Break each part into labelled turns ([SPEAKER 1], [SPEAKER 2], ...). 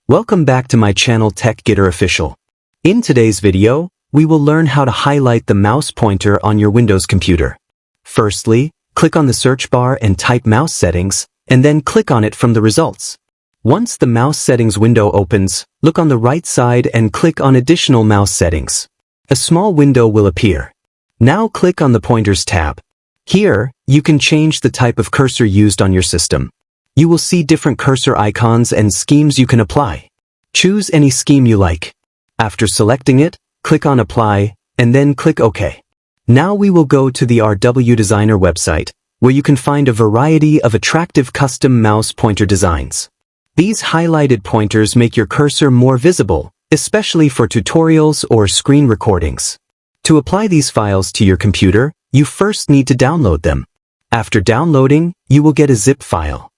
[SPEAKER 1] Welcome back to my channel TechGetter Official. In today's video, we will learn how to highlight the mouse pointer on your Windows computer. Firstly, click on the search bar and type mouse settings, and then click on it from the results. Once the mouse settings window opens, look on the right side and click on additional mouse settings. A small window will appear. Now click on the pointers tab. Here, you can change the type of cursor used on your system. You will see different cursor icons and schemes you can apply. Choose any scheme you like. After selecting it, click on Apply, and then click OK. Now we will go to the RW Designer website, where you can find a variety of attractive custom mouse pointer designs. These highlighted pointers make your cursor more visible, especially for tutorials or screen recordings. To apply these files to your computer, you first need to download them. After downloading, you will get a zip file.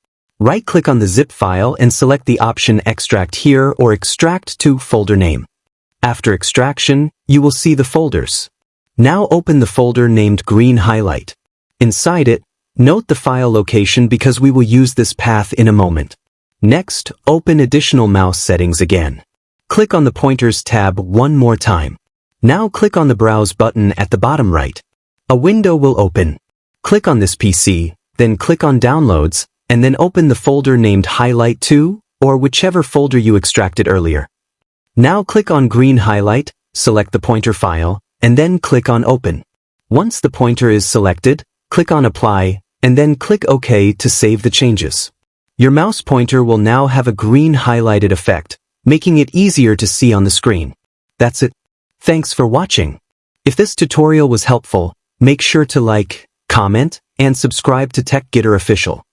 [SPEAKER 1] Right-click on the zip file and select the option Extract Here or Extract to Folder Name. After extraction, you will see the folders. Now open the folder named Green Highlight. Inside it, note the file location because we will use this path in a moment. Next, open additional mouse settings again. Click on the Pointers tab one more time. Now click on the Browse button at the bottom right. A window will open. Click on this PC, then click on Downloads, and then open the folder named Highlight 2, or whichever folder you extracted earlier. Now click on Green Highlight, select the pointer file, and then click on Open. Once the pointer is selected, click on Apply, and then click OK to save the changes. Your mouse pointer will now have a green highlighted effect, making it easier to see on the screen. That's it. Thanks for watching. If this tutorial was helpful, make sure to like, comment, and subscribe to TechGetter Official.